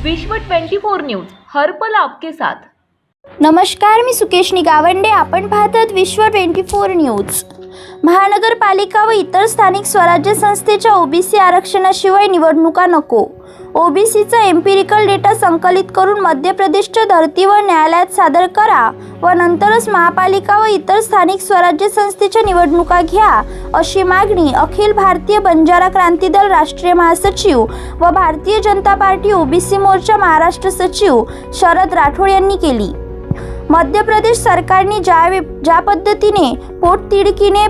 विश्व 24 न्यूज हर पल आपके साथ। नमस्कार, मी सुकेशनी गावंडे. आपण पाहतात विश्व 24 न्यूज. महानगरपालिका व इतर स्थानिक स्वराज्य संस्थेच्या ओबीसी आरक्षणाशिवाय निवडणुका नको. ओबीसीचा एम्पिरिकल डेटा संकलित करून मध्य प्रदेशच्या धर्तीवर न्यायालयात सादर करा व नंतरच महापालिका व इतर स्थानिक स्वराज्य संस्थेच्या निवडणुका घ्या, अशी मागणी अखिल भारतीय बंजारा क्रांती दल राष्ट्रीय महासचिव व भारतीय जनता पार्टी ओबीसी मोर्चा महाराष्ट्र सचिव शरद राठोड यांनी केली. मध्य प्रदेश सरकारने ज्या पद्धतीने पोटतिडकीने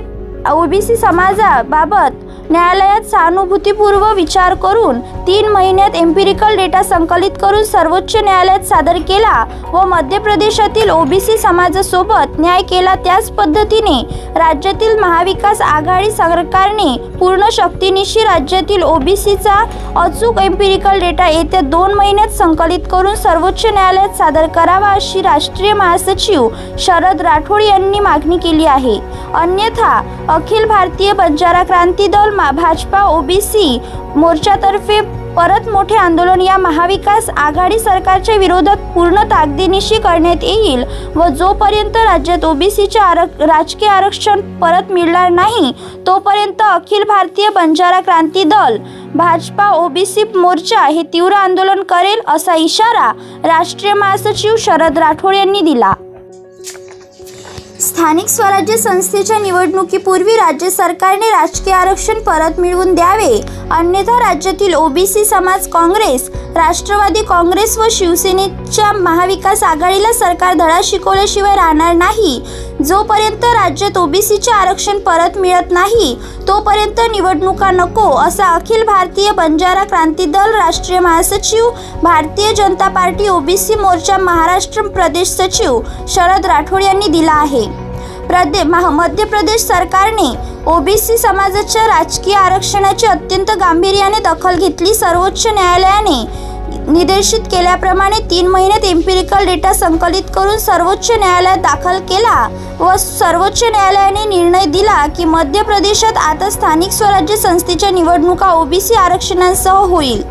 ओबीसी समाजाबाबत न्यायालयात सहानुभूतीपूर्व विचार करून 3 महिन्यात एम्पिरिकल डेटा संकलित करून सर्वोच्च न्यायालयात सादर केला व मध्य प्रदेशातील ओबीसी समाजासोबत न्याय केला, त्याच पद्धतीने राज्यातील महाविकास आघाडी सरकारने पूर्ण शक्तीनिशी राज्यातील ओबीसीचा अचूक एम्पिरिकल डेटा येत्या 2 महिन्यात संकलित करून सर्वोच्च न्यायालयात सादर करावा, अशी राष्ट्रीय महासचिव शरद राठोड यांनी मागणी केली आहे. अन्यथा अखिल भारतीय बंजारा क्रांती दल भाजपा ओबीसी मोर्चातर्फे परत मोठे आंदोलन या महाविकास आघाडी सरकारच्या विरोधात पूर्ण ताकदीनिशी करण्यात येईल व जोपर्यंत राज्यात ओबीसीच्या राजकीय आरक्षण परत मिळणार नाही तोपर्यंत अखिल भारतीय बंजारा क्रांती दल भाजपा ओबीसी मोर्चा हे तीव्र आंदोलन करेल, असा इशारा राष्ट्रीय महासचिव शरद राठोड यांनी दिला. स्थानिक स्वराज्य संस्थेच्या निवडणुकीपूर्वी राज्य सरकारने राजकीय आरक्षण परत मिळवून द्यावे, अन्यथा राज्यातील ओबीसी समाज काँग्रेस, राष्ट्रवादी काँग्रेस व शिवसेनेच्या महाविकास आघाडीला सरकार धडा शिकवल्याशिवाय राहणार नाही. जोपर्यंत राज्यात ओबीसीचे आरक्षण परत मिळत नाही तोपर्यंत निवडणुका नको, असा अखिल भारतीय बंजारा क्रांती दल राष्ट्रीय महासचिव, भारतीय जनता पार्टी ओबीसी मोर्चा महाराष्ट्र प्रदेश सचिव शरद राठोड यांनी दिला आहे. मध्य प्रदेश सरकारने ओबीसी समाजाच्या राजकीय आरक्षणाची अत्यंत गांभीर्याने दखल घेतली. सर्वोच्च न्यायालयाने निर्देशित केल्याप्रमाणे 3 महिन्यात एम्पिरिकल डेटा संकलित करून सर्वोच्च न्यायालयात दाखल केला व सर्वोच्च न्यायालयाने निर्णय दिला की मध्य प्रदेशात आता स्थानिक स्वराज्य संस्थेच्या निवडणुका ओबीसी आरक्षणासह होईल.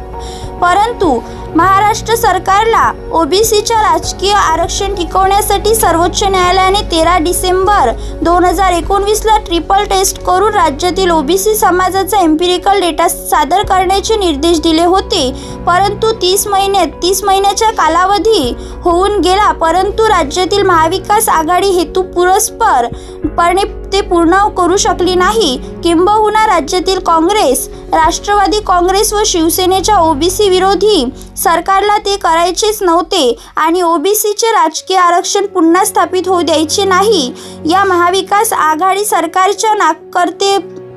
परंतु महाराष्ट्र सरकारला ओबीसीच्या राजकीय आरक्षण टिकवण्यासाठी सर्वोच्च न्यायालयाने 13 डिसेंबर 2019ला ट्रिपल टेस्ट करून राज्यातील ओबीसी समाजाचा एम्पिरिकल डेटा सादर करण्याचे निर्देश दिले होते. परंतु 30 महिन्याचा कालावधी होऊन गेला, परंतु राज्यातील महाविकास आघाडी हेतुपुरस्सरपणे ते पूर्ण करू शकली नाही. किंबहुना राज्यातील काँग्रेस, राष्ट्रवादी काँग्रेस व शिवसेनेच्या ओबीसी विरोधी सरकारला ते करायचेच नव्हते आणि ओबीसीचे राजकीय आरक्षण पुन्हा स्थापित होऊ द्यायचे नाही. या महाविकास आघाडी सरकारच्या नाकर्तेपणाने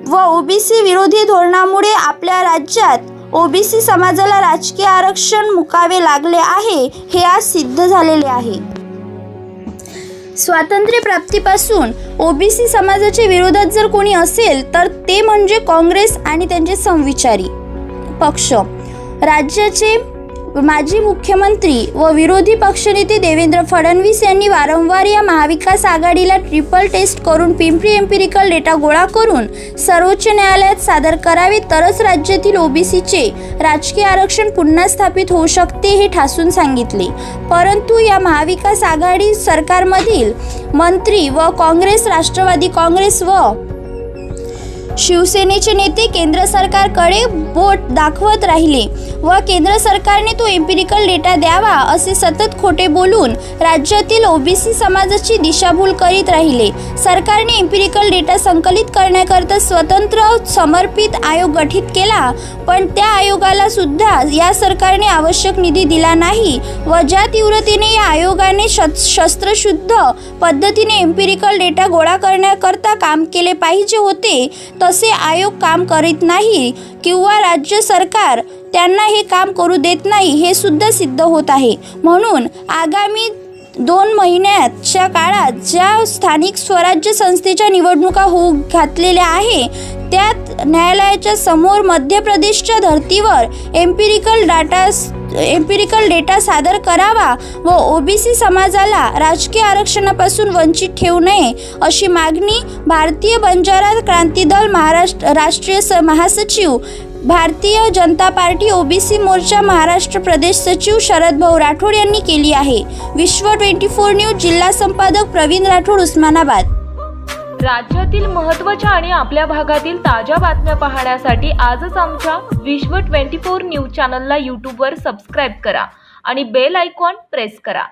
व ओबीसी विरोधी धोरणामुळे आपल्या राज्यात ओबीसी समाजाला राजकीय आरक्षण मुकावे लागले आहे, हे आज सिद्ध झालेले आहे. स्वातंत्र्य प्राप्तीपासून ओबीसी समाजाच्या विरोधात जर कोणी असेल तर ते म्हणजे काँग्रेस आणि त्यांचे समविचारी पक्ष. राज्याचे माजी मुख्यमंत्री व विरोधी पक्षनेते देवेंद्र फडणवीस यांनी वारंवार या महाविकास आघाडीला ट्रिपल टेस्ट करून पिंपरी एम्पिरिकल डेटा गोळा करून सर्वोच्च न्यायालयात सादर करावे, तरच राज्यातील ओबीसीचे राजकीय आरक्षण पुन्हा स्थापित होऊ शकते, हे ठासून सांगितले. परंतु या महाविकास आघाडी सरकारमधील मंत्री व काँग्रेस, राष्ट्रवादी काँग्रेस व शिवसेनेचे नेते केंद्र सरकारकडे बोट दाखवत राहिले व केंद्र सरकारने तो एम्पिरिकल डेटा द्यावा असे सतत खोटे बोलून राज्यातील ओबीसी समाजाची दिशाभूल करीत राहिले. सरकारने एम्पिरिकल डेटा संकलित करण्याकरता स्वतंत्र समर्पित आयोग गठीत केला, पण त्या आयोगाला सुद्धा या सरकारने आवश्यक निधी दिला नाही व ज्या तीव्रतेने या आयोगाने शस्त्रशुद्ध पद्धतीने एम्पिरिकल डेटा गोळा करण्याकरता काम केले पाहिजे होते तसे आयोग काम करीत नाही किंवा राज्य सरकार त्यांना हे काम करू देत नाही, हे सुद्धा सिद्ध होत आहे. म्हणून आगामी 2 महिन्याच्या काळात ज्या स्थानिक स्वराज्य संस्थेच्या निवडणुका होऊ घातलेल्या आहे त्यात न्यायालयाच्या समोर मध्य प्रदेशच्या धर्तीवर एम्पिरिकल डेटा सादर करावा व ओबीसी समाजाला राजकीय आरक्षणापासून वंचित ठेवू नये, अशी मागणी भारतीय बंजारा क्रांती दल महाराष्ट्र राष्ट्रीय महासचिव भारतीय जनता पार्टी ओबीसी मोर्चा महाराष्ट्र प्रदेश सचिव शरद भाऊ राठोड यांनी केली आहे. विश्व 24 न्यूज जिल्हा संपादक प्रवीण राठोड, उस्मानाबाद. राज्यातील महत्त्वाच्या आणि आपल्या भागातील ताज्या बातम्या पाहण्यासाठी आजच आमच्या विश्व 24 न्यूज चॅनलला यूट्यूबवर सबस्क्राईब करा आणि बेल आयकॉन प्रेस करा.